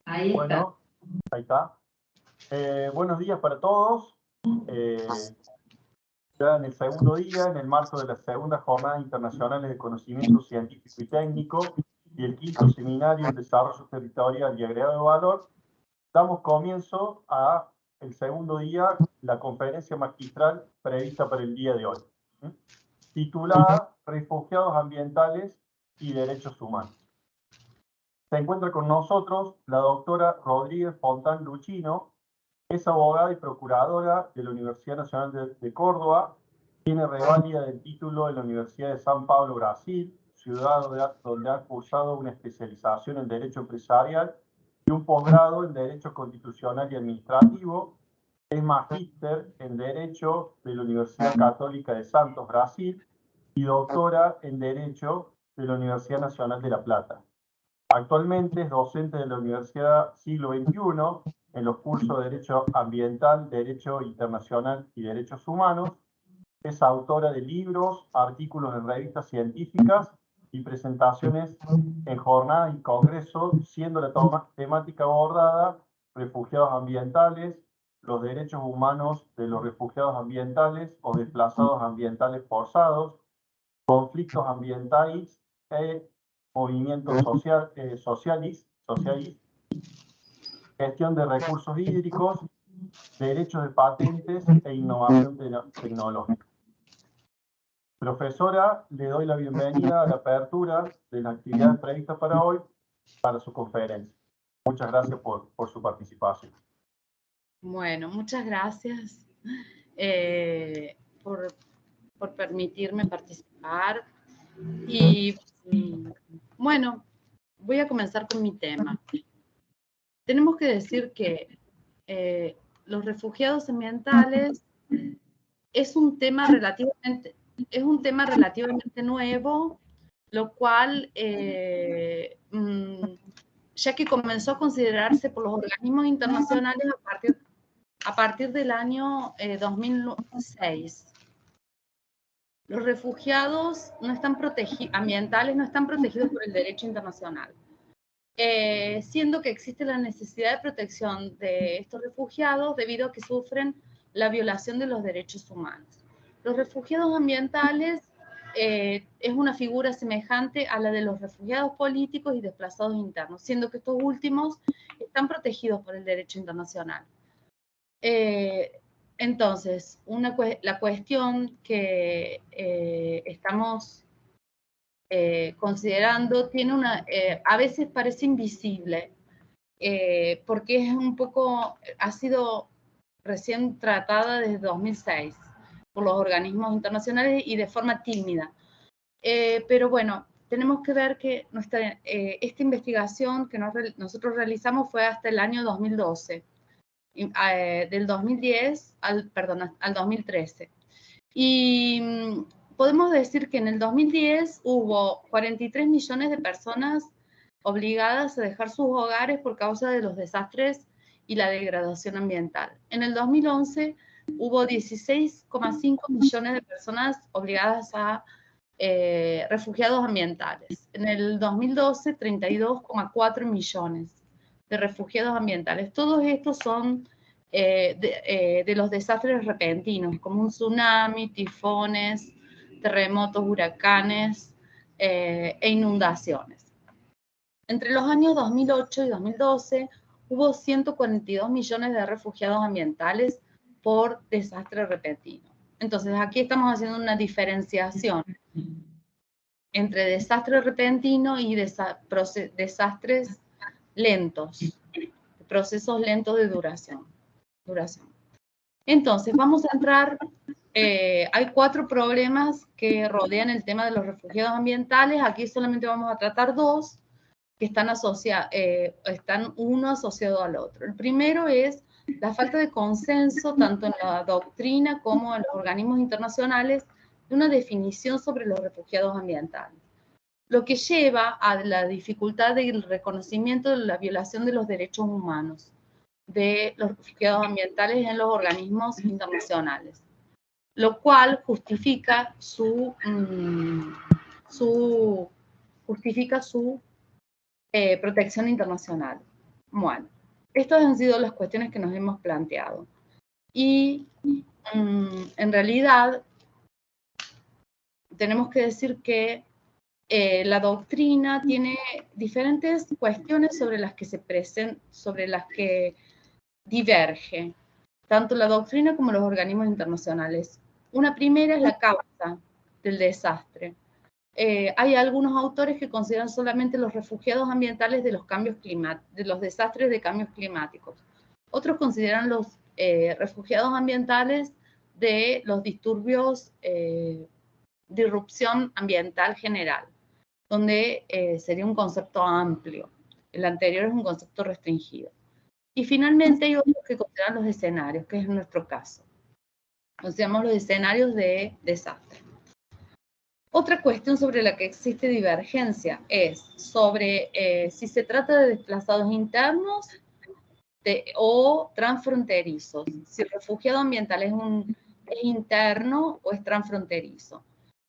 Ahí está. Bueno, ahí está. Buenos días para todos. Ya en el segundo día, en el marco de las segundas jornadas internacionales de conocimiento científico y técnico y el quinto seminario en desarrollo territorial y agregado de valor, damos comienzo a el segundo día, la conferencia magistral prevista para el día de hoy, titulada Refugiados ambientales y derechos humanos. Se encuentra con nosotros la doctora Rodríguez Fontán Luchino. Es abogada y procuradora de la Universidad Nacional de Córdoba. Tiene reválida del título en la Universidad de San Pablo, Brasil, ciudad donde ha cursado una especialización en Derecho Empresarial y un posgrado en Derecho Constitucional y Administrativo. Es magíster en Derecho de la Universidad Católica de Santos, Brasil, y doctora en Derecho de la Universidad Nacional de La Plata. Actualmente es docente de la Universidad Siglo XXI en los cursos de Derecho Ambiental, Derecho Internacional y Derechos Humanos. Es autora de libros, artículos en revistas científicas y presentaciones en jornadas y congresos, siendo la temática abordada refugiados ambientales, los derechos humanos de los refugiados ambientales o desplazados ambientales forzados, conflictos ambientales e movimientos sociales, gestión de recursos hídricos, derechos de patentes e innovación tecnológica. Profesora, le doy la bienvenida a la apertura de la actividad prevista para hoy, para su conferencia. Muchas gracias por su participación. Bueno, muchas gracias por permitirme participar. Y bueno, voy a comenzar con mi tema. Tenemos que decir que los refugiados ambientales es un tema relativamente nuevo, lo cual, ya que comenzó a considerarse por los organismos internacionales a partir del año 2006. Los refugiados ambientales no están protegidos por el derecho internacional, siendo que existe la necesidad de protección de estos refugiados debido a que sufren la violación de los derechos humanos. Los refugiados ambientales es una figura semejante a la de los refugiados políticos y desplazados internos, siendo que estos últimos están protegidos por el derecho internacional. Entonces, la cuestión que estamos considerando a veces parece invisible, porque ha sido recién tratada desde 2006 por los organismos internacionales y de forma tímida. Pero bueno, tenemos que ver que esta investigación que nosotros realizamos fue hasta el año 2012. Del 2010 al 2013. Y podemos decir que en el 2010 hubo 43 millones de personas obligadas a dejar sus hogares por causa de los desastres y la degradación ambiental. En el 2011 hubo 16,5 millones de personas obligadas a refugiados ambientales. En el 2012, 32,4 millones de refugiados ambientales. Todos estos son de los desastres repentinos, como un tsunami, tifones, terremotos, huracanes e inundaciones. Entre los años 2008 y 2012 hubo 142 millones de refugiados ambientales por desastre repentino. Entonces, aquí estamos haciendo una diferenciación entre desastre repentino y desastres lentos, procesos lentos de duración. Entonces, vamos a entrar, hay 4 problemas que rodean el tema de los refugiados ambientales. Aquí solamente vamos a tratar 2 que están uno asociado al otro. El primero es la falta de consenso, tanto en la doctrina como en los organismos internacionales, de una definición sobre los refugiados ambientales, lo que lleva a la dificultad del reconocimiento de la violación de los derechos humanos de los refugiados ambientales en los organismos internacionales, lo cual justifica su protección internacional. Bueno, estas han sido las cuestiones que nos hemos planteado. Y en realidad tenemos que decir que la doctrina tiene diferentes cuestiones sobre las que diverge, tanto la doctrina como los organismos internacionales. Una primera es la causa del desastre. Hay algunos autores que consideran solamente los refugiados ambientales de los desastres de cambios climáticos. Otros consideran los refugiados ambientales de los disturbios de irrupción ambiental general, donde sería un concepto amplio. El anterior es un concepto restringido. Y finalmente hay otros que consideran los escenarios, que es nuestro caso. Consideramos los escenarios de desastre. Otra cuestión sobre la que existe divergencia es sobre si se trata de desplazados internos o transfronterizos. Si el refugiado ambiental es interno o es transfronterizo.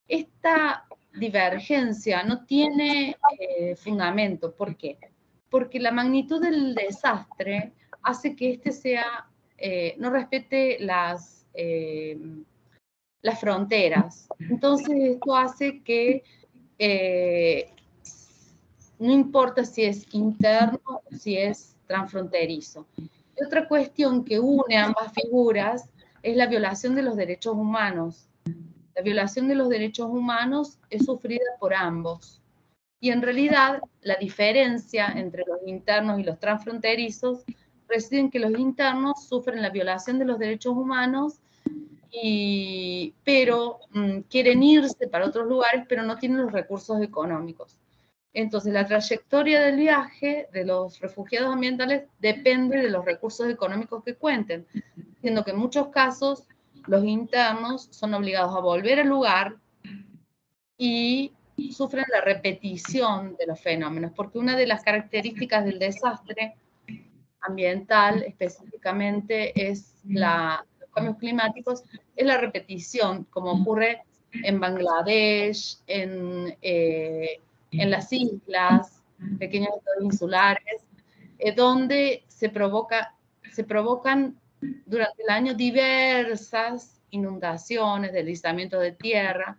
Esta divergencia no tiene fundamento. ¿Por qué? Porque la magnitud del desastre hace que no respete las fronteras. Entonces esto hace que no importa si es interno o si es transfronterizo. Y otra cuestión que une ambas figuras es la violación de los derechos humanos. La violación de los derechos humanos es sufrida por ambos. Y en realidad la diferencia entre los internos y los transfronterizos reside en que los internos sufren la violación de los derechos humanos, pero quieren irse para otros lugares, pero no tienen los recursos económicos. Entonces, la trayectoria del viaje de los refugiados ambientales depende de los recursos económicos que cuenten, siendo que en muchos casos los internos son obligados a volver al lugar y sufren la repetición de los fenómenos, porque una de las características del desastre ambiental específicamente es los cambios climáticos, es la repetición, como ocurre en Bangladesh, en las islas, pequeños estados insulares, donde se provocan durante el año diversas inundaciones, deslizamientos de tierra,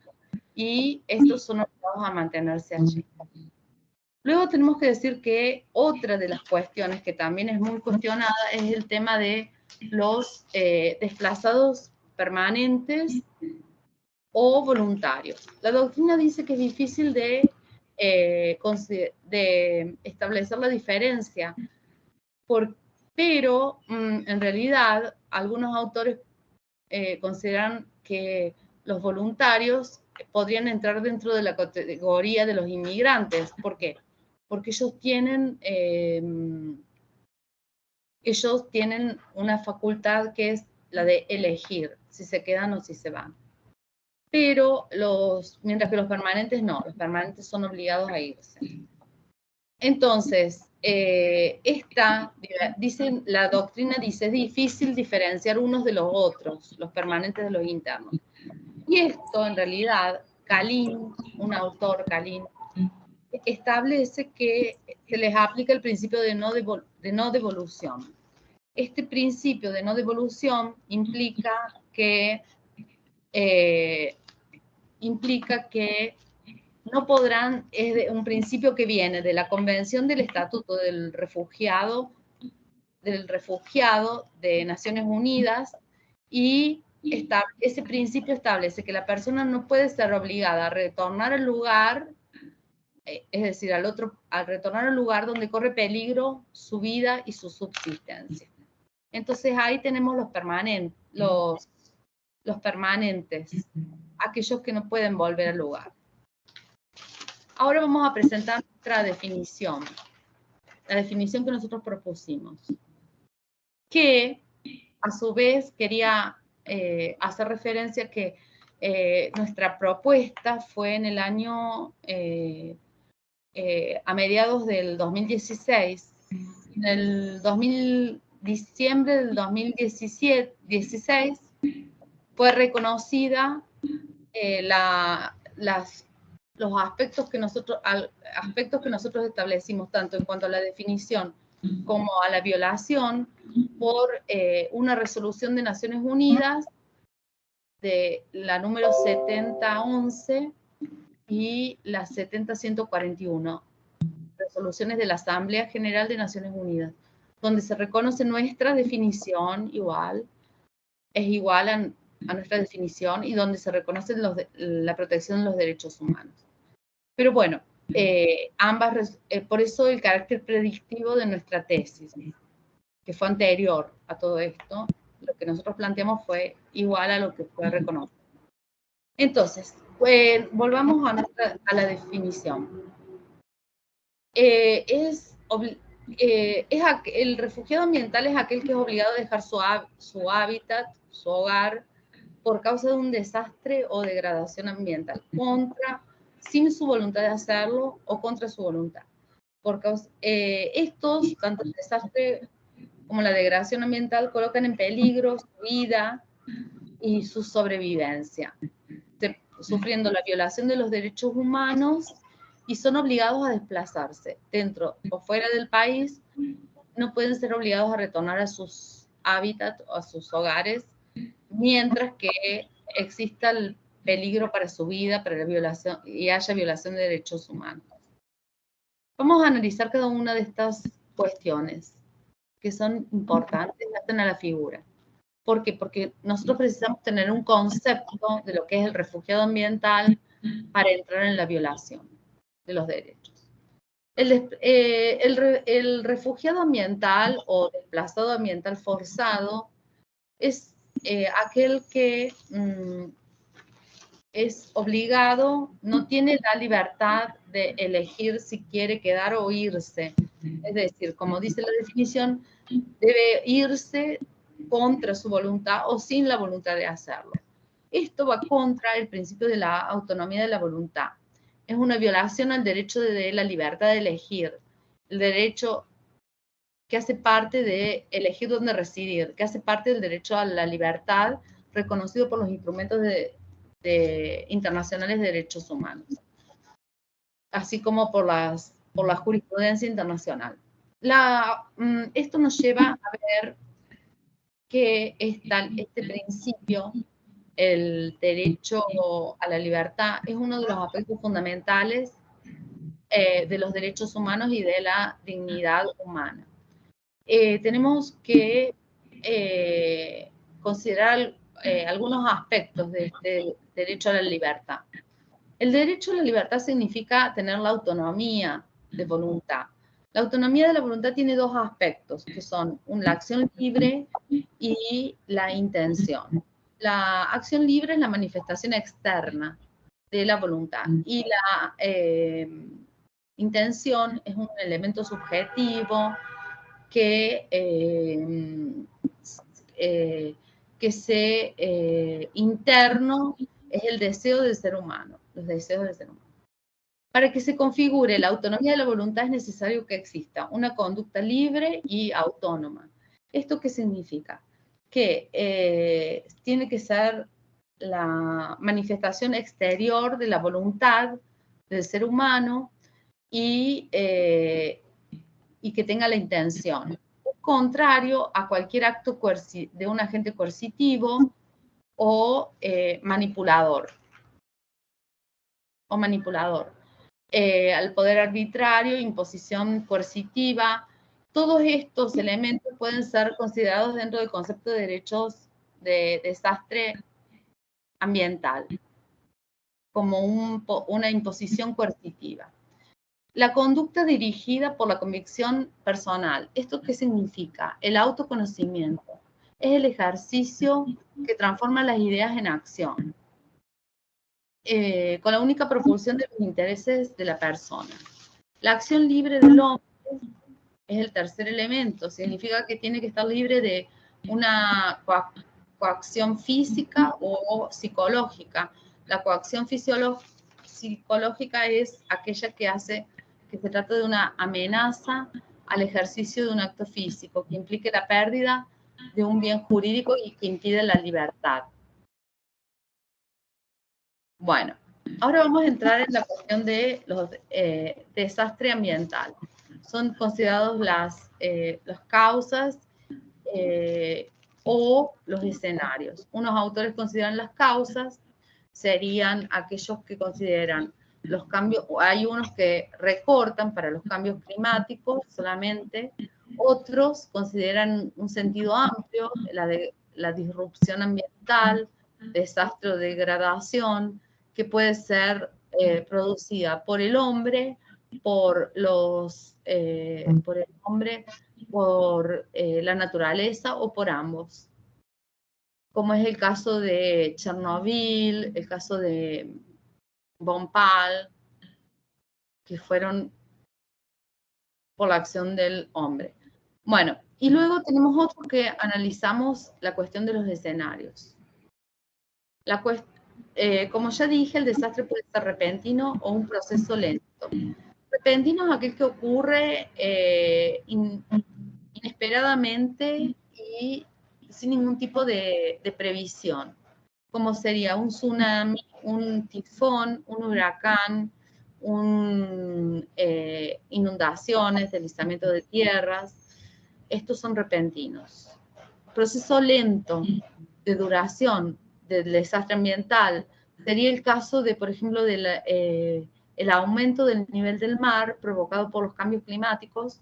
y estos son obligados a mantenerse allí. Luego tenemos que decir que otra de las cuestiones que también es muy cuestionada es el tema de los desplazados permanentes o voluntarios. La doctrina dice que es difícil de establecer la diferencia, pero en realidad algunos autores consideran que los voluntarios podrían entrar dentro de la categoría de los inmigrantes. ¿Por qué? Porque ellos tienen una facultad que es la de elegir si se quedan o si se van. Pero mientras que los permanentes no, los permanentes son obligados a irse. Entonces, la doctrina dice, es difícil diferenciar unos de los otros, los permanentes de los internos. Y esto, en realidad, Kalin, un autor, Kalin, establece que se les aplica el principio de no devolución. Este principio de no devolución implica que no podrán, es un principio que viene de la Convención del Estatuto del Refugiado de Naciones Unidas, y ese principio establece que la persona no puede ser obligada a retornar al lugar, es decir, al retornar al lugar donde corre peligro su vida y su subsistencia. Entonces ahí tenemos los permanentes, aquellos que no pueden volver al lugar. Ahora vamos a presentar nuestra definición, la definición que nosotros propusimos, que a su vez quería hacer referencia a que nuestra propuesta fue en el año, a mediados del 2016, en el diciembre del 2016 fue reconocida los aspectos que nosotros establecimos, tanto en cuanto a la definición como a la violación por una resolución de Naciones Unidas de la número 7011 y la 70141, resoluciones de la Asamblea General de Naciones Unidas, donde se reconoce nuestra definición igual, es igual a nuestra definición, y donde se reconoce la protección de los derechos humanos. Pero bueno, por eso el carácter predictivo de nuestra tesis, que fue anterior a todo esto, lo que nosotros planteamos fue igual a lo que fue reconocido. Entonces, volvamos a la definición. El refugiado ambiental es aquel que es obligado a dejar su hábitat, su hogar, por causa de un desastre o degradación ambiental, sin su voluntad de hacerlo o contra su voluntad. Tanto el desastre como la degradación ambiental, colocan en peligro su vida y su sobrevivencia, sufriendo la violación de los derechos humanos, y son obligados a desplazarse dentro o fuera del país. No pueden ser obligados a retornar a sus hábitats o a sus hogares mientras que exista el peligro para su vida, para la violación, y haya violación de derechos humanos. Vamos a analizar cada una de estas cuestiones que son importantes, hacen a la figura. ¿Por qué? Porque nosotros precisamos tener un concepto de lo que es el refugiado ambiental para entrar en la violación de los derechos. El refugiado ambiental o desplazado ambiental forzado es aquel que es obligado, no tiene la libertad de elegir si quiere quedar o irse. Es decir, como dice la definición, debe irse contra su voluntad o sin la voluntad de hacerlo. Esto va contra el principio de la autonomía de la voluntad. Es una violación al derecho de la libertad de elegir, el derecho que hace parte de elegir dónde residir, que hace parte del derecho a la libertad reconocido por los instrumentos internacionales de derechos humanos, así como por la jurisprudencia internacional. Esto nos lleva a ver que este principio, el derecho a la libertad, es uno de los aspectos fundamentales de los derechos humanos y de la dignidad humana. Tenemos que considerar algunos aspectos de este derecho a la libertad. El derecho a la libertad significa tener la autonomía de voluntad. La autonomía de la voluntad tiene dos aspectos, que son la acción libre y la intención. La acción libre es la manifestación externa de la voluntad, y la intención es un elemento subjetivo que interno, es el deseo del ser humano, los deseos del ser humano. Para que se configure la autonomía de la voluntad es necesario que exista una conducta libre y autónoma. ¿Esto qué significa? Que tiene que ser la manifestación exterior de la voluntad del ser humano y que tenga la intención, contrario a cualquier acto de un agente coercitivo o manipulador. Al poder arbitrario, imposición coercitiva, todos estos elementos pueden ser considerados dentro del concepto de derechos de desastre ambiental, como una imposición coercitiva. La conducta dirigida por la convicción personal. ¿Esto qué significa? El autoconocimiento. Es el ejercicio que transforma las ideas en acción, con la única propulsión de los intereses de la persona. La acción libre del hombre es el tercer elemento. Significa que tiene que estar libre de una coacción física o psicológica. La coacción psicológica es aquella que se trata de una amenaza al ejercicio de un acto físico, que implique la pérdida de un bien jurídico y que impide la libertad. Bueno, ahora vamos a entrar en la cuestión de los desastre ambiental. son considerados las causas o los escenarios. Unos autores consideran las causas, serían aquellos que consideran los cambios, hay unos que recortan para los cambios climáticos solamente, otros consideran un sentido amplio, la disrupción ambiental, desastre o degradación, que puede ser producida por el hombre, por la naturaleza o por ambos, como es el caso de Chernobyl, el caso de Bhopal, que fueron por la acción del hombre. Bueno, y luego tenemos otro que analizamos la cuestión de los escenarios. Como ya dije, el desastre puede ser repentino o un proceso lento. Repentino es aquel que ocurre inesperadamente y sin ningún tipo de previsión, como sería un tsunami, un tifón, un huracán, inundaciones, deslizamiento de tierras. Estos son repentinos. Proceso lento de duración del desastre ambiental sería el caso de, por ejemplo, el aumento del nivel del mar provocado por los cambios climáticos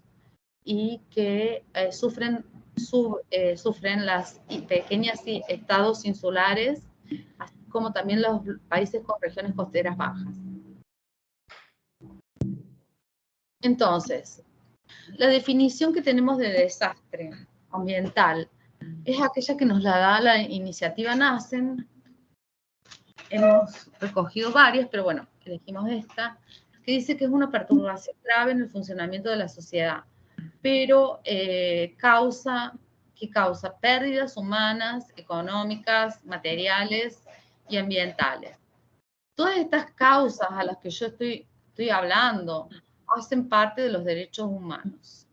y que sufren las pequeñas estados insulares, así como también los países con regiones costeras bajas. Entonces, la definición que tenemos de desastre ambiental es aquella que nos la da la iniciativa NACEN. Hemos recogido varias, pero bueno, elegimos esta, que dice que es una perturbación grave en el funcionamiento de la sociedad, pero causa pérdidas humanas, económicas, materiales y ambientales. Todas estas causas a las que yo estoy hablando hacen parte de los derechos humanos,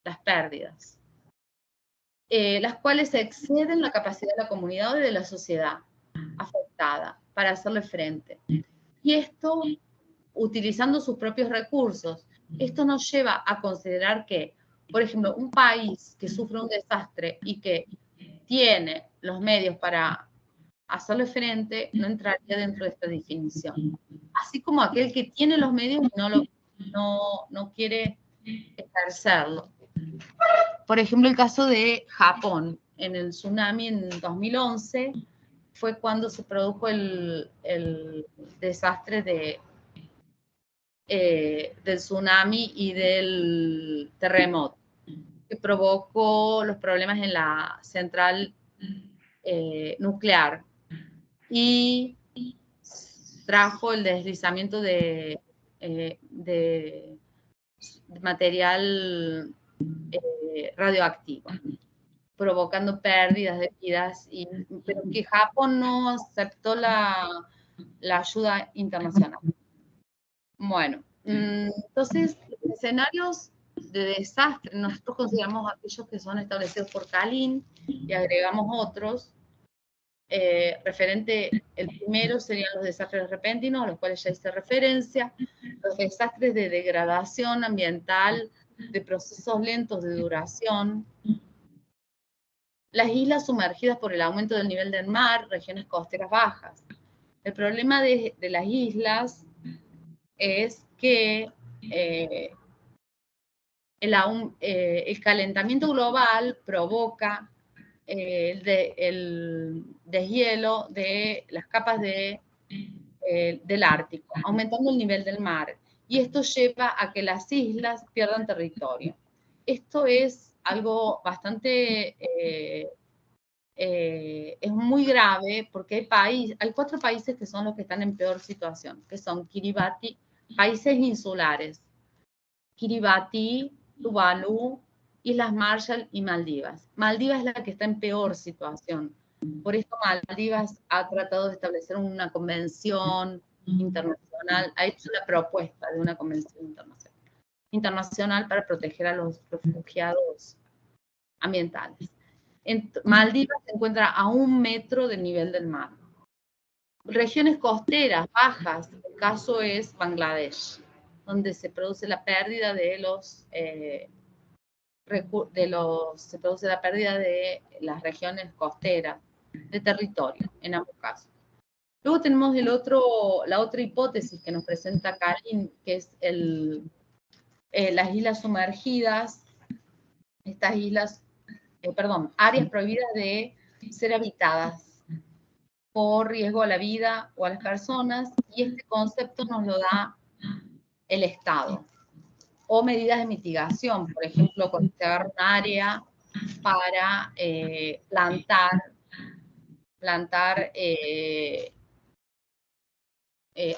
las pérdidas, las cuales exceden la capacidad de la comunidad o de la sociedad afectada para hacerle frente. Y esto, utilizando sus propios recursos, esto nos lleva a considerar que, por ejemplo, un país que sufre un desastre y que tiene los medios para hacerle frente, no entraría dentro de esta definición. Así como aquel que tiene los medios y no quiere ejercerlo. Por ejemplo, el caso de Japón, en el tsunami en 2011, fue cuando se produjo el desastre del tsunami y del terremoto, que provocó los problemas en la central nuclear y trajo el deslizamiento de material radioactivo, provocando pérdidas de vidas, pero que Japón no aceptó la ayuda internacional. Bueno, entonces, los escenarios de desastre, nosotros consideramos aquellos que son establecidos por Kalin y agregamos otros. El primero serían los desastres repentinos, a los cuales ya hice referencia, los desastres de degradación ambiental, de procesos lentos de duración, las islas sumergidas por el aumento del nivel del mar, regiones costeras bajas. El problema de las islas es que el calentamiento global provoca el deshielo de las capas del Ártico, aumentando el nivel del mar. Y esto lleva a que las islas pierdan territorio. Esto es algo bastante... es muy grave porque hay 4 países que son los que están en peor situación, que son Kiribati, países insulares, Kiribati, Tuvalu, Islas Marshall y Maldivas. Maldivas es la que está en peor situación. Por esto Maldivas ha tratado de establecer una convención internacional, ha hecho la propuesta de una convención internacional para proteger a los refugiados ambientales. Maldivas se encuentra a 1 metro del nivel del mar. Regiones costeras bajas, el caso es Bangladesh. donde se produce la pérdida de se produce la pérdida de las regiones costeras, de territorio, en ambos casos. Luego tenemos la otra hipótesis que nos presenta Karin, que es las islas sumergidas, estas islas, áreas prohibidas de ser habitadas por riesgo a la vida o a las personas, y este concepto nos lo da el Estado. O medidas de mitigación, por ejemplo, cuando se agarra un área para plantar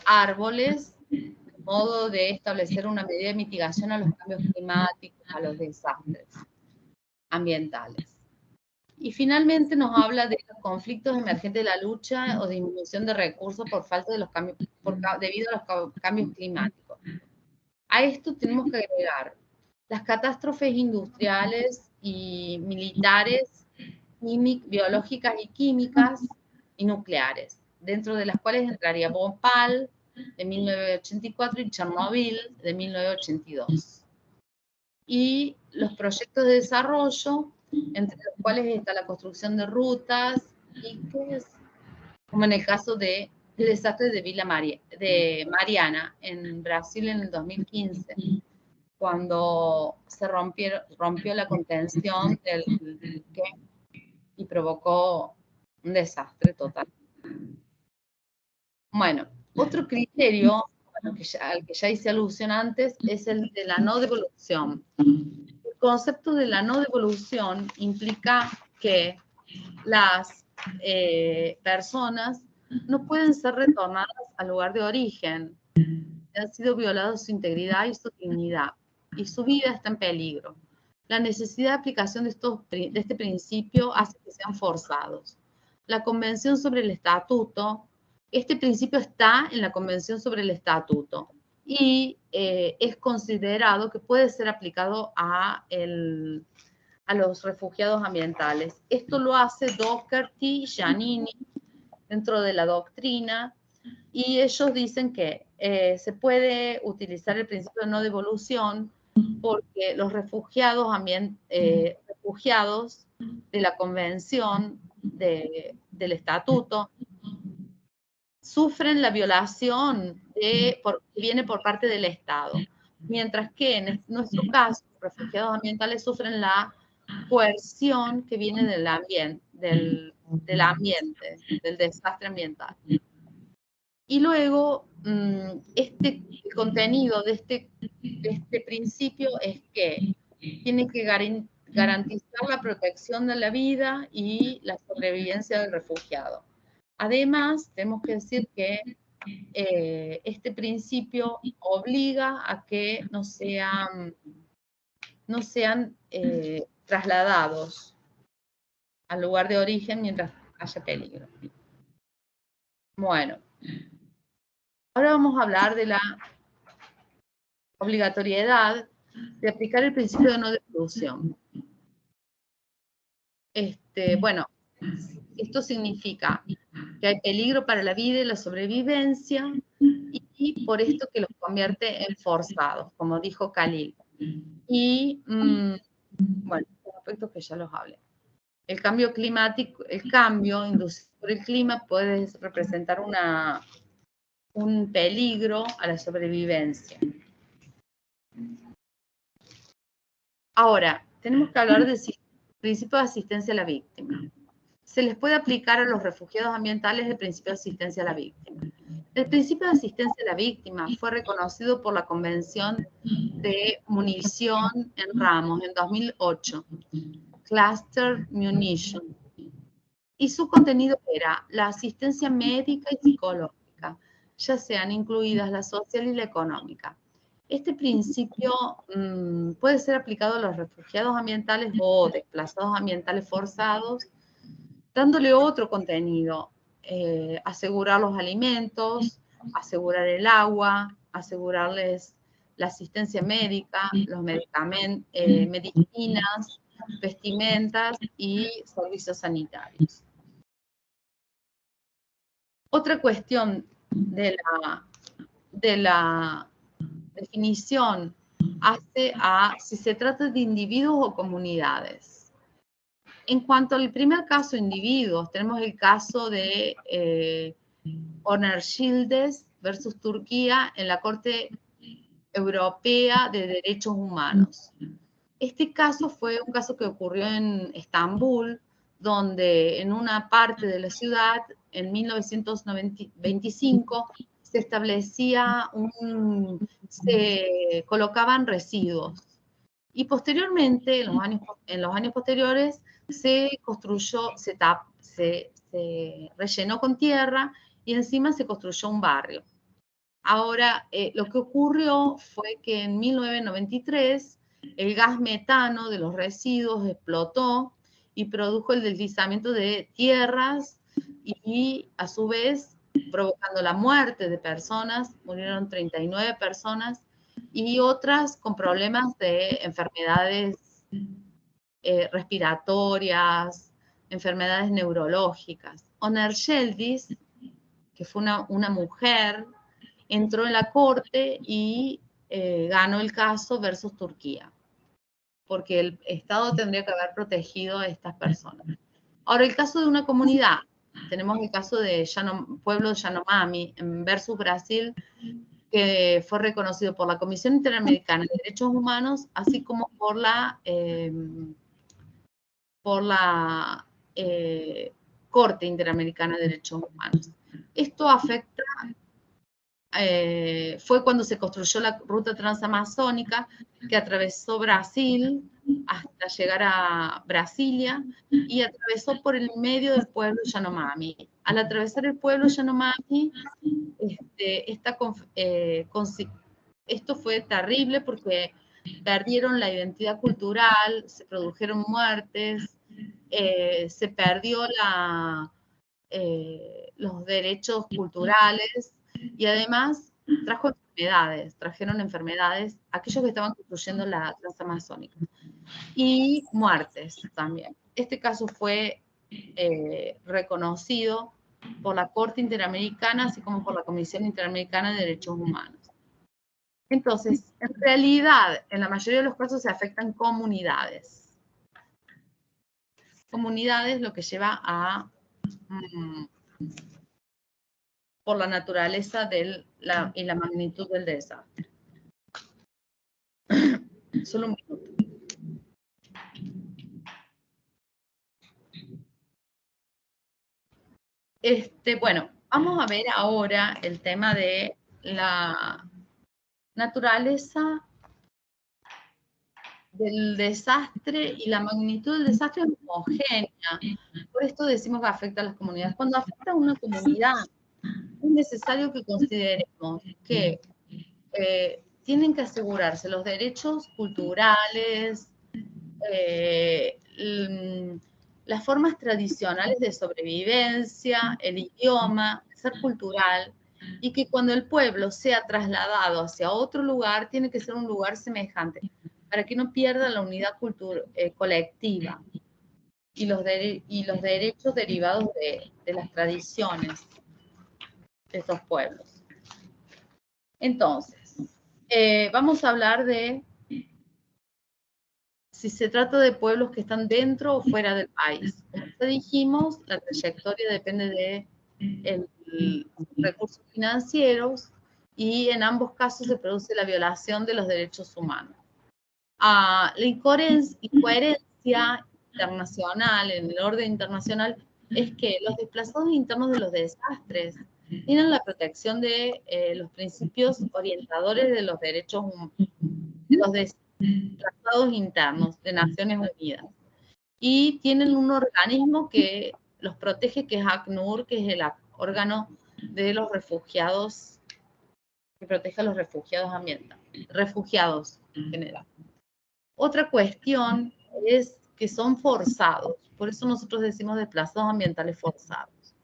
árboles, de modo de establecer una medida de mitigación a los cambios climáticos, a los desastres ambientales. Y finalmente nos habla de los conflictos emergentes de la lucha o disminución de recursos por falta de los cambios, debido a los cambios climáticos. A esto tenemos que agregar las catástrofes industriales y militares, biológicas y químicas y nucleares, dentro de las cuales entraría Bhopal de 1984 y Chernobyl de 1982. Y los proyectos de desarrollo, entre los cuales está la construcción de rutas, y que es, como en el caso del desastre de de Mariana, en Brasil en el 2015, cuando se rompió la contención del dique y provocó un desastre total. Bueno, otro criterio al que ya hice alusión antes es el de la no devolución. El concepto de la no devolución implica que las personas no pueden ser retornadas al lugar de origen. Ha sido violada su integridad y su dignidad, y su vida está en peligro. La necesidad de aplicación de este principio hace que sean forzados. La Convención sobre el Estatuto, este principio está en la Convención sobre el Estatuto y es considerado que puede ser aplicado a los refugiados ambientales. Esto lo hace Doherty y Giannini dentro de la doctrina, y ellos dicen que se puede utilizar el principio de no devolución porque los refugiados de la Convención del Estatuto sufren la violación que viene por parte del Estado, mientras que en nuestro caso, los refugiados ambientales sufren la coerción que viene del ambiente, del desastre ambiental. Y luego, el contenido de este principio es que tiene que garantizar la protección de la vida y la sobrevivencia del refugiado. Además, tenemos que decir que este principio obliga a que no sean trasladados al lugar de origen mientras haya peligro. Bueno, ahora vamos a hablar de la obligatoriedad de aplicar el principio de no devolución. Bueno, esto significa que hay peligro para la vida y la sobrevivencia, y por esto que los convierte en forzados, como dijo Khalil. Y, bueno, aspectos que ya los hablé. El cambio climático, el cambio inducido por el clima puede representar un peligro a la sobrevivencia. Ahora, tenemos que hablar del principio de asistencia a la víctima. Se les puede aplicar a los refugiados ambientales el principio de asistencia a la víctima. El principio de asistencia a la víctima fue reconocido por la Convención de Munición en Ramos en 2008, Cluster Munition, y su contenido era la asistencia médica y psicológica, ya sean incluidas la social y la económica. Este principio puede ser aplicado a los refugiados ambientales o desplazados ambientales forzados, dándole otro contenido, asegurar los alimentos, asegurar el agua, asegurarles la asistencia médica, los medicamentos, medicinas, vestimentas y servicios sanitarios. Otra cuestión de definición hace a si se trata de individuos o comunidades. En cuanto al primer caso, individuos, tenemos el caso de Honorshildes versus Turquía en la Corte Europea de Derechos Humanos. Este caso fue un caso que ocurrió en Estambul, donde en una parte de la ciudad, en 1925, se establecía se colocaban residuos. Y posteriormente, en los años posteriores, se construyó, se rellenó con tierra y encima se construyó un barrio. Ahora, lo que ocurrió fue que en 1993 el gas metano de los residuos explotó y produjo el deslizamiento de tierras y a su vez provocando la muerte de personas, murieron 39 personas y otras con problemas de enfermedades respiratorias, enfermedades neurológicas. Honorshildes, que fue una mujer, entró en la corte y ganó el caso versus Turquía, porque el Estado tendría que haber protegido a estas personas. Ahora, el caso de una comunidad, tenemos el caso de pueblo de Yanomami versus Brasil, que fue reconocido por la Comisión Interamericana de Derechos Humanos, así como por la Corte Interamericana de Derechos Humanos. Esto afecta, fue cuando se construyó la ruta transamazónica que atravesó Brasil hasta llegar a Brasilia y atravesó por el medio del pueblo Yanomami. Al atravesar el pueblo Yanomami, esto fue terrible porque perdieron la identidad cultural, se produjeron muertes, se perdió los derechos culturales y además trajeron enfermedades aquellos que estaban construyendo la transamazónica y muertes también. Este caso fue reconocido por la Corte Interamericana, así como por la Comisión Interamericana de Derechos Humanos. Entonces, en realidad, en la mayoría de los casos se afectan comunidades. Comunidades, lo que lleva a, por la naturaleza y la magnitud del desastre. Solo un minuto. Bueno, vamos a ver ahora el tema de la naturaleza del desastre y la magnitud del desastre es homogénea. Por esto decimos que afecta a las comunidades. Cuando afecta a una comunidad, es necesario que consideremos que tienen que asegurarse los derechos culturales, las formas tradicionales de sobrevivencia, el idioma, el ser cultural, y que cuando el pueblo sea trasladado hacia otro lugar, tiene que ser un lugar semejante, para que no pierda la unidad colectiva y los derechos derivados de las tradiciones de estos pueblos. Entonces, vamos a hablar de si se trata de pueblos que están dentro o fuera del país. Como ya dijimos, la trayectoria depende de recursos financieros y en ambos casos se produce la violación de los derechos humanos. La incoherencia internacional, en el orden internacional, es que los desplazados internos de los desastres tienen la protección de los principios orientadores de los derechos humanos, de los desplazados internos de Naciones Unidas. Y tienen un organismo que los protege, que es ACNUR, que es el órgano de los refugiados, que protege a los refugiados en general. Otra cuestión es que son forzados, por eso nosotros decimos desplazados ambientales forzados,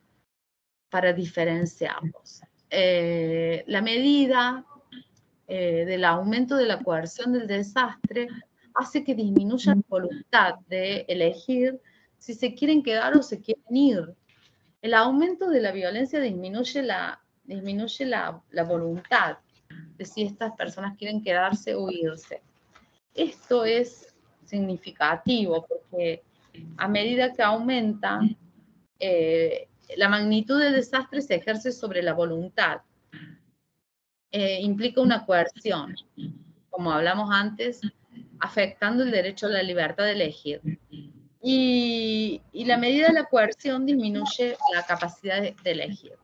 para diferenciarlos. La medida del aumento de la coerción del desastre hace que disminuya la voluntad de elegir si se quieren quedar o se quieren ir. El aumento de la violencia disminuye la voluntad de si estas personas quieren quedarse o irse. Esto es significativo porque a medida que aumenta, la magnitud del desastre se ejerce sobre la voluntad. Implica una coerción, como hablamos antes, afectando el derecho a la libertad de elegir. Y la medida de la coerción disminuye la capacidad de elegir.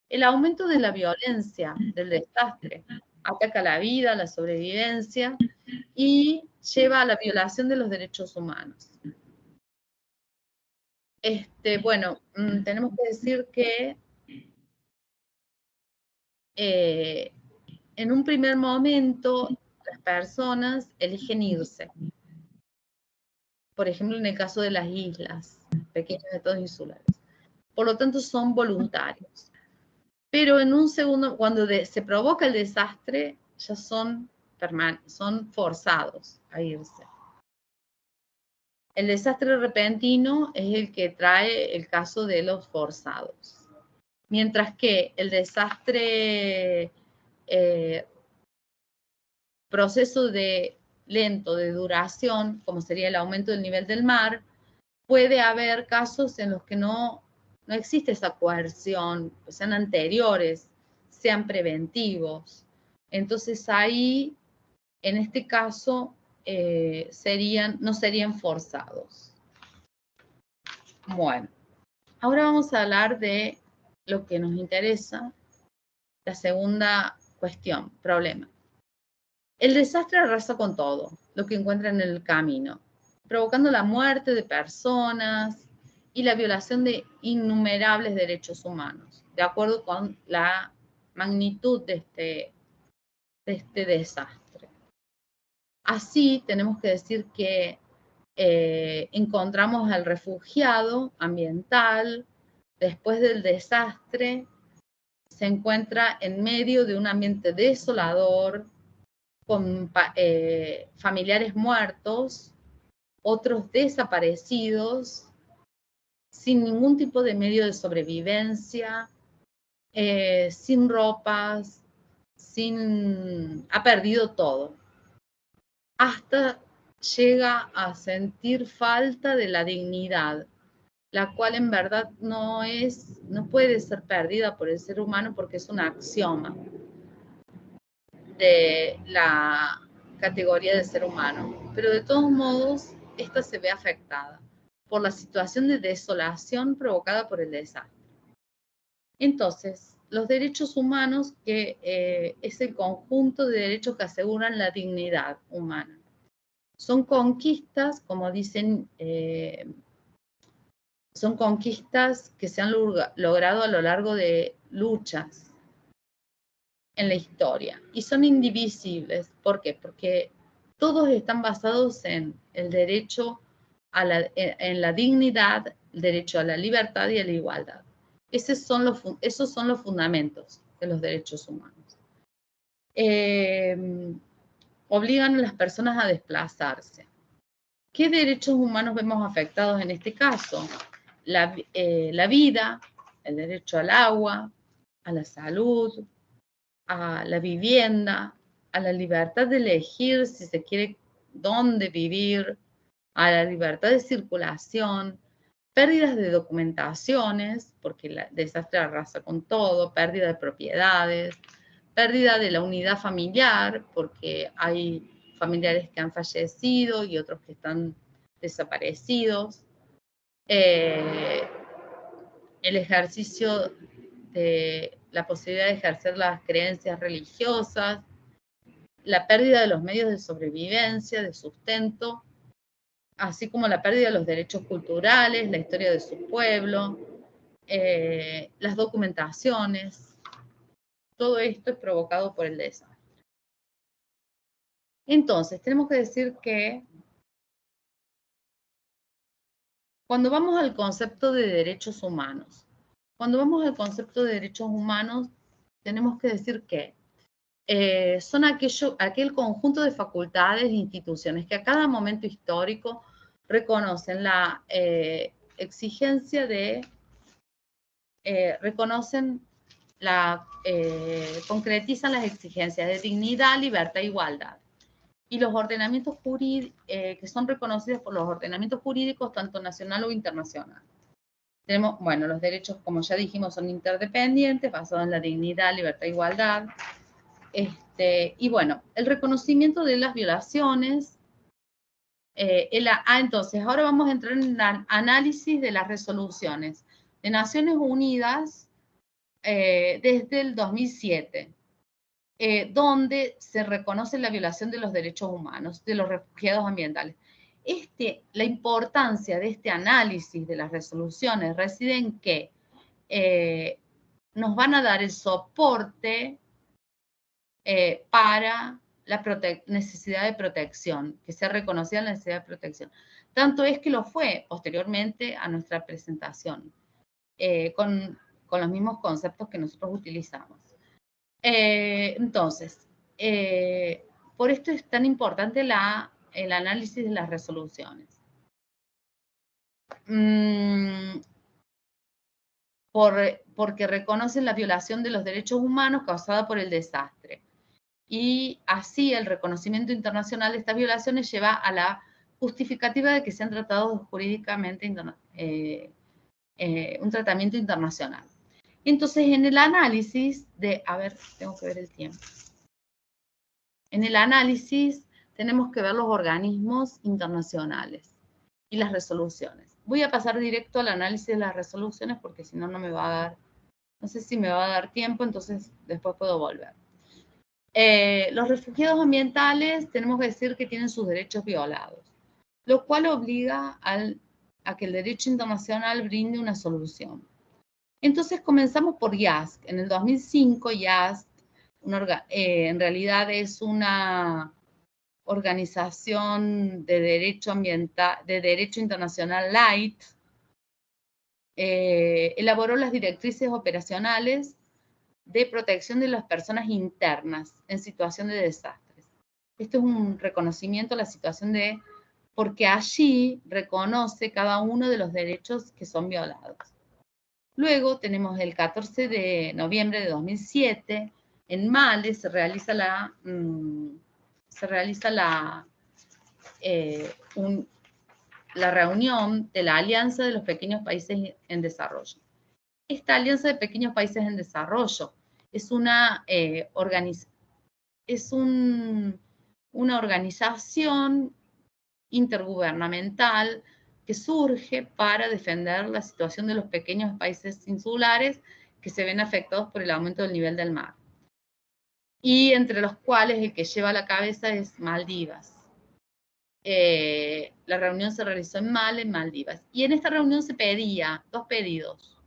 El aumento de la violencia, del desastre, ataca la vida, la sobrevivencia y lleva a la violación de los derechos humanos. Bueno, tenemos que decir que en un primer momento las personas eligen irse. Por ejemplo, en el caso de las islas, pequeños estados insulares. Por lo tanto, son voluntarios. Pero en un segundo, cuando se provoca el desastre, ya son forzados a irse. El desastre repentino es el que trae el caso de los forzados. Mientras que el desastre, proceso lento de duración, como sería el aumento del nivel del mar, puede haber casos en los que no existe esa coerción, sean anteriores, sean preventivos. Entonces ahí, en este caso, no serían forzados. Bueno, ahora vamos a hablar de lo que nos interesa, la segunda cuestión, problema. El desastre arrasa con todo lo que encuentra en el camino, provocando la muerte de personas y la violación de innumerables derechos humanos, de acuerdo con la magnitud de este desastre. Así, tenemos que decir que encontramos al refugiado ambiental, después del desastre, se encuentra en medio de un ambiente desolador, con familiares muertos, otros desaparecidos, sin ningún tipo de medio de sobrevivencia, sin ropas, ha perdido todo. Hasta llega a sentir falta de la dignidad, la cual en verdad no puede ser perdida por el ser humano porque es un axioma de la categoría del ser humano. Pero de todos modos, esta se ve afectada por la situación de desolación provocada por el desastre. Entonces, los derechos humanos, que es el conjunto de derechos que aseguran la dignidad humana, son conquistas, como dicen, son conquistas que se han logrado a lo largo de luchas en la historia y son indivisibles. ¿Por qué? Porque todos están basados en el derecho en la dignidad, el derecho a la libertad y a la igualdad. Esos son los fundamentos de los derechos humanos. Obligan a las personas a desplazarse. ¿Qué derechos humanos vemos afectados en este caso? La vida, el derecho al agua, a la salud, a la vivienda, a la libertad de elegir si se quiere dónde vivir, a la libertad de circulación, pérdidas de documentaciones, porque el desastre arrasa con todo, pérdida de propiedades, pérdida de la unidad familiar, porque hay familiares que han fallecido y otros que están desaparecidos, el ejercicio de la posibilidad de ejercer las creencias religiosas, la pérdida de los medios de sobrevivencia, de sustento, así como la pérdida de los derechos culturales, la historia de su pueblo, las documentaciones. Todo esto es provocado por el desastre. Entonces, tenemos que decir que cuando vamos al concepto de derechos humanos, tenemos que decir que son aquel conjunto de facultades e instituciones que a cada momento histórico reconocen la exigencia reconocen concretizan las exigencias de dignidad, libertad e igualdad. Y los ordenamientos jurídicos, que son reconocidos por los ordenamientos jurídicos, tanto nacional o internacional. Tenemos, bueno, los derechos, como ya dijimos, son interdependientes, basados en la dignidad, libertad e igualdad. Y bueno, el reconocimiento de las violaciones. Entonces, ahora vamos a entrar en el análisis de las resoluciones de Naciones Unidas desde el 2007, donde se reconoce la violación de los derechos humanos, de los refugiados ambientales. La importancia de este análisis de las resoluciones reside en que nos van a dar el soporte para la necesidad de protección, que sea reconocida la necesidad de protección. Tanto es que lo fue posteriormente a nuestra presentación, con los mismos conceptos que nosotros utilizamos. Entonces, por esto es tan importante el análisis de las resoluciones. Porque reconocen la violación de los derechos humanos causada por el desastre. Y así el reconocimiento internacional de estas violaciones lleva a la justificativa de que sean tratados jurídicamente un tratamiento internacional. Entonces, en el análisis tengo que ver el tiempo. En el análisis tenemos que ver los organismos internacionales y las resoluciones. Voy a pasar directo al análisis de las resoluciones porque si no, no me va a dar, no sé si me va a dar tiempo, entonces después puedo volver. Los refugiados ambientales tenemos que decir que tienen sus derechos violados, lo cual obliga a que el derecho internacional brinde una solución. Entonces comenzamos por IASC. En el 2005 IASC en realidad es una organización de derecho ambiental, de derecho internacional light, elaboró las directrices operacionales de protección de las personas internas en situación de desastres. Esto es un reconocimiento a la situación porque allí reconoce cada uno de los derechos que son violados. Luego tenemos el 14 de noviembre de 2007, en Male se realiza la reunión de la Alianza de los Pequeños Países en Desarrollo. Esta Alianza de Pequeños Países en Desarrollo es una organización intergubernamental que surge para defender la situación de los pequeños países insulares que se ven afectados por el aumento del nivel del mar. Y entre los cuales el que lleva la cabeza es Maldivas. La reunión se realizó en Male, en Maldivas. Y en esta reunión se pedía dos pedidos.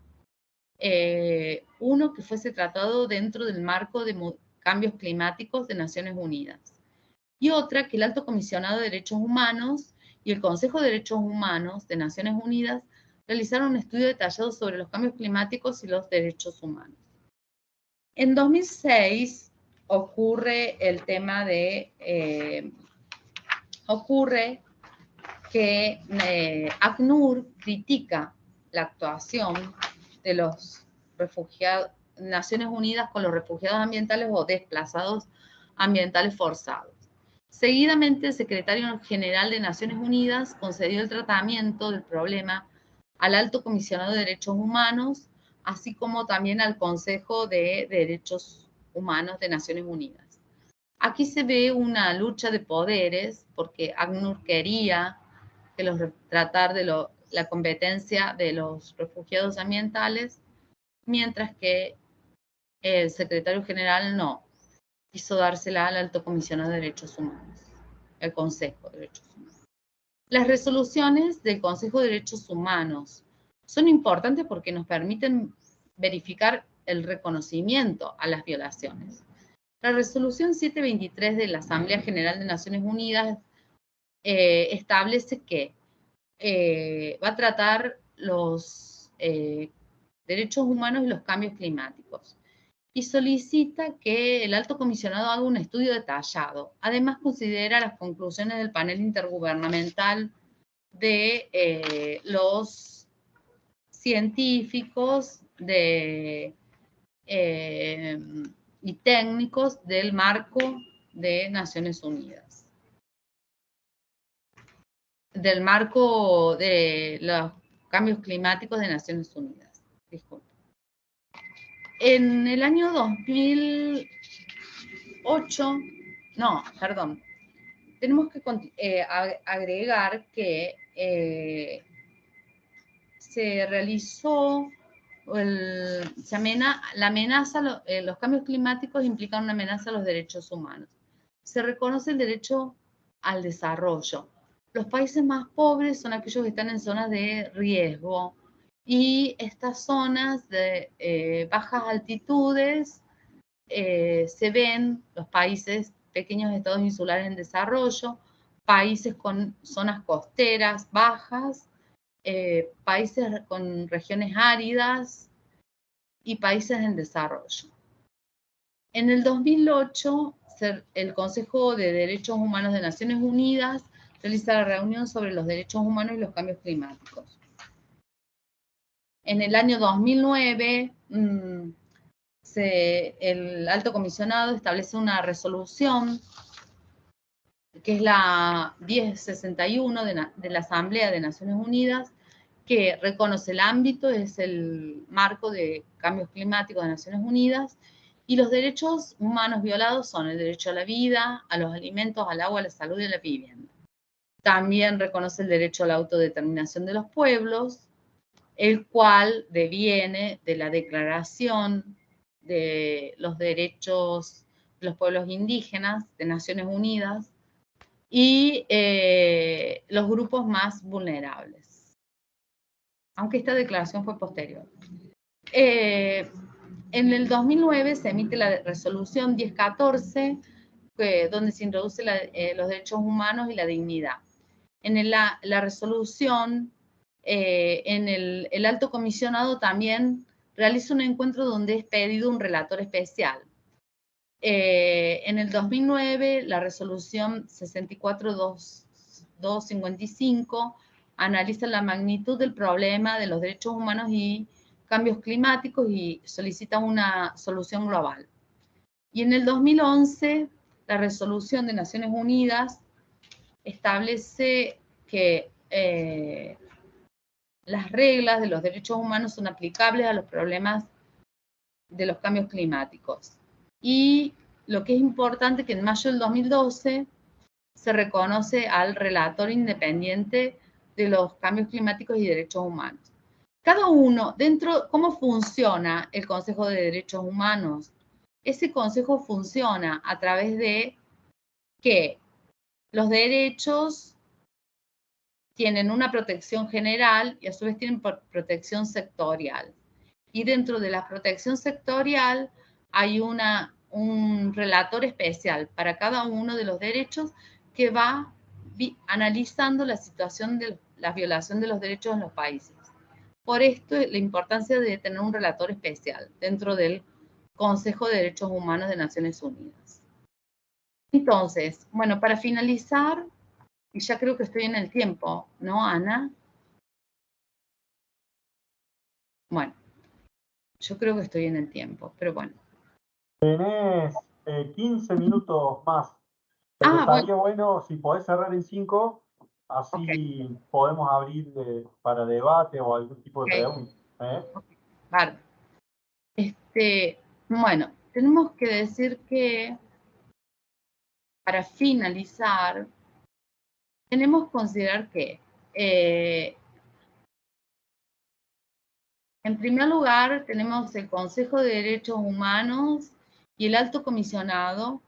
Uno, que fuese tratado dentro del marco de cambios climáticos de Naciones Unidas. Y otra, que el Alto Comisionado de Derechos Humanos y el Consejo de Derechos Humanos de Naciones Unidas realizaron un estudio detallado sobre los cambios climáticos y los derechos humanos. En 2006 ocurre el tema ocurre que ACNUR critica la actuación de los refugiados, Naciones Unidas con los refugiados ambientales o desplazados ambientales forzados. Seguidamente, el secretario general de Naciones Unidas concedió el tratamiento del problema al Alto Comisionado de Derechos Humanos, así como también al Consejo de Derechos Humanos de Naciones Unidas. Aquí se ve una lucha de poderes, porque ACNUR quería tratar de la competencia de los refugiados ambientales, mientras que el secretario general no quiso dársela al Alto Comisionado de Derechos Humanos, el Consejo de Derechos Humanos. Las resoluciones del Consejo de Derechos Humanos son importantes porque nos permiten verificar el reconocimiento a las violaciones. La resolución 723 de la Asamblea General de Naciones Unidas establece que va a tratar los derechos humanos y los cambios climáticos y solicita que el Alto Comisionado haga un estudio detallado. Además, considera las conclusiones del panel intergubernamental de los científicos de y técnicos del marco de Naciones Unidas. Del marco de los cambios climáticos de Naciones Unidas. Disculpe. En el año 2008, no, perdón, tenemos que agregar que se realizó la amenaza, los cambios climáticos implican una amenaza a los derechos humanos. Se reconoce el derecho al desarrollo. Los países más pobres son aquellos que están en zonas de riesgo y estas zonas de bajas altitudes se ven los países, pequeños estados insulares en desarrollo, países con zonas costeras bajas, países con regiones áridas y países en desarrollo. En el 2008, el Consejo de Derechos Humanos de Naciones Unidas realiza la reunión sobre los derechos humanos y los cambios climáticos. En el año 2009, el Alto Comisionado establece una resolución, que es la 1061 de la Asamblea de Naciones Unidas, que reconoce el ámbito, es el marco de cambios climáticos de Naciones Unidas, y los derechos humanos violados son el derecho a la vida, a los alimentos, al agua, a la salud y a la vivienda. También reconoce el derecho a la autodeterminación de los pueblos, el cual deviene de la Declaración de los Derechos de los Pueblos Indígenas de Naciones Unidas y los grupos más vulnerables, aunque esta declaración fue posterior. En el 2009 se emite la resolución 1014, donde se introduce los derechos humanos y la dignidad. En la resolución, en el Alto Comisionado también realiza un encuentro donde es pedido un relator especial. En el 2009, la resolución 64.255 analiza la magnitud del problema de los derechos humanos y cambios climáticos y solicita una solución global. Y en el 2011, la resolución de Naciones Unidas establece que las reglas de los derechos humanos son aplicables a los problemas de los cambios climáticos. Y lo que es importante, que en mayo del 2012 se reconoce al relator independiente de los cambios climáticos y derechos humanos. Cada uno, ¿cómo funciona el Consejo de Derechos Humanos? Ese consejo funciona a través de que los derechos tienen una protección general y a su vez tienen protección sectorial. Y dentro de la protección sectorial hay un relator especial para cada uno de los derechos que va analizando la situación de la violación de los derechos en los países. Por esto, la importancia de tener un relator especial dentro del Consejo de Derechos Humanos de Naciones Unidas. Entonces, bueno, para finalizar, y ya creo que estoy en el tiempo, ¿no, Ana? Bueno, yo creo que estoy en el tiempo, pero bueno. Tenés 15 minutos más. Pero estaría bueno si podés cerrar en 5, así podemos abrir para debate o algún tipo de pregunta. Vale. Bueno, tenemos que decir que para finalizar, tenemos que considerar que, en primer lugar, tenemos el Consejo de Derechos Humanos y el Alto Comisionado,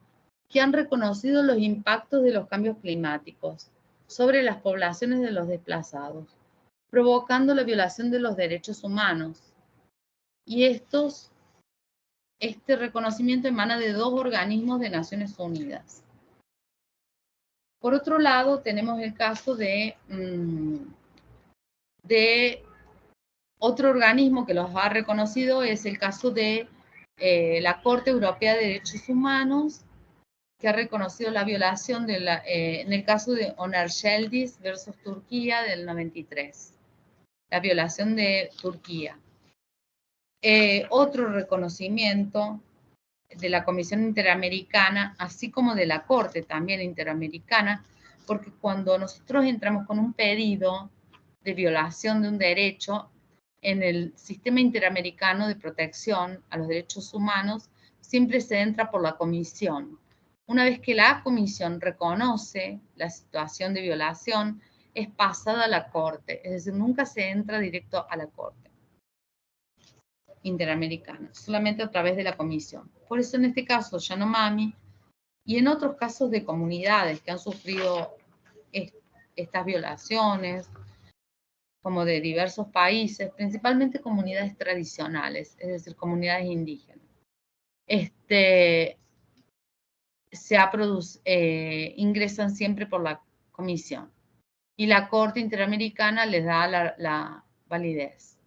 que han reconocido los impactos de los cambios climáticos sobre las poblaciones de los desplazados, provocando la violación de los derechos humanos. Y este reconocimiento emana de 2 organismos de Naciones Unidas. Por otro lado, tenemos el caso de otro organismo que los ha reconocido, es el caso de la Corte Europea de Derechos Humanos, que ha reconocido la violación en el caso de Onar Yildiz versus Turquía del 93, la violación de Turquía. Otro reconocimiento de la Comisión Interamericana, así como de la Corte también Interamericana, porque cuando nosotros entramos con un pedido de violación de un derecho en el sistema interamericano de protección a los derechos humanos, siempre se entra por la comisión. Una vez que la comisión reconoce la situación de violación, es pasada a la Corte, es decir, nunca se entra directo a la Corte Interamericana, solamente a través de la comisión. Por eso en este caso Yanomami y en otros casos de comunidades que han sufrido estas violaciones, como de diversos países, principalmente comunidades tradicionales, es decir, comunidades indígenas, ingresan siempre por la comisión y la Corte Interamericana les da la validez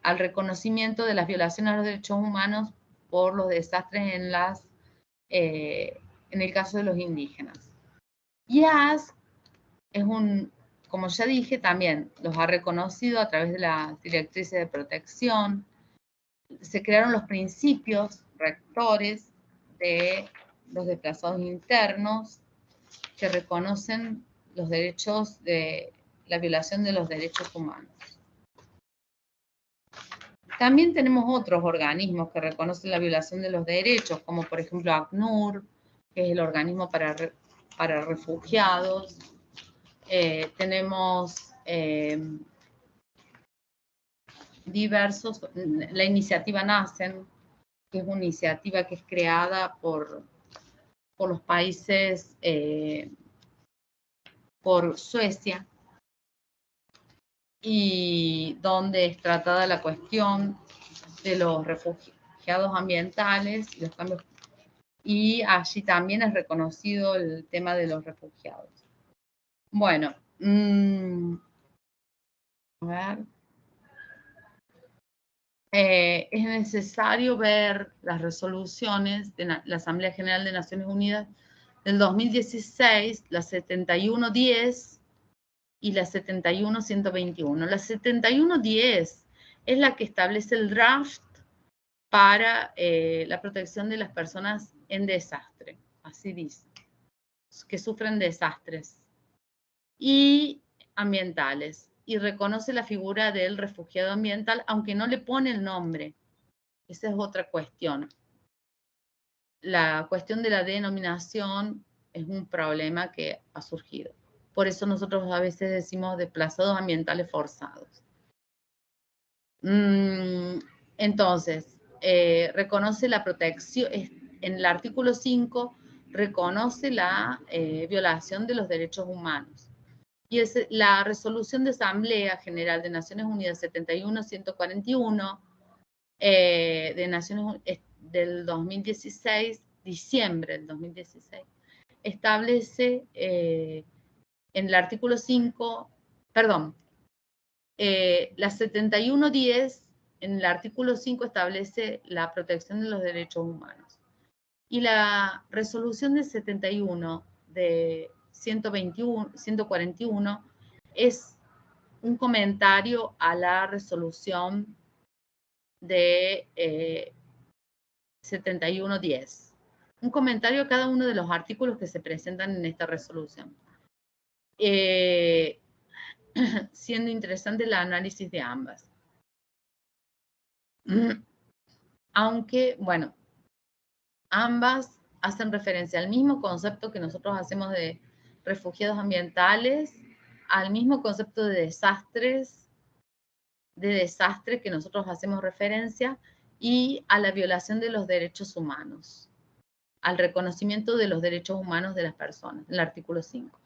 al reconocimiento de las violaciones a los derechos humanos por los desastres en el caso de los indígenas. IAS es como ya dije, también los ha reconocido a través de las directrices de protección. Se crearon los principios rectores de los desplazados internos que reconocen los derechos de la violación de los derechos humanos. También tenemos otros organismos que reconocen la violación de los derechos, como por ejemplo ACNUR, que es el organismo para refugiados. Tenemos la iniciativa NACEN, que es una iniciativa que es creada por los países, por Suecia, y donde es tratada la cuestión de los refugiados ambientales y los cambios, y allí también es reconocido el tema de los refugiados. Bueno, a ver. Es necesario ver las resoluciones de la Asamblea General de Naciones Unidas del 2016, la 7110 y la 71121. La 7110 es la que establece el draft para la protección de las personas en desastre, así dice, que sufren desastres y ambientales, y reconoce la figura del refugiado ambiental, aunque no le pone el nombre. Esa es otra cuestión. La cuestión de la denominación es un problema que ha surgido. Por eso nosotros a veces decimos desplazados ambientales forzados. Entonces, reconoce la protección, en el artículo 5, reconoce la violación de los derechos humanos. Y es la resolución de Asamblea General de Naciones Unidas 71-141 de Naciones Unidas del 2016, diciembre del 2016, establece en el artículo 5, perdón, la 7110 en el artículo 5 establece la protección de los derechos humanos. Y la resolución de 71 de 141 es un comentario a la resolución de 7110. Un comentario a cada uno de los artículos que se presentan en esta resolución. Siendo interesante el análisis de ambas. Aunque, bueno, ambas hacen referencia al mismo concepto que nosotros hacemos de refugiados ambientales, al mismo concepto de desastres que nosotros hacemos referencia, y a la violación de los derechos humanos, al reconocimiento de los derechos humanos de las personas, el artículo 5.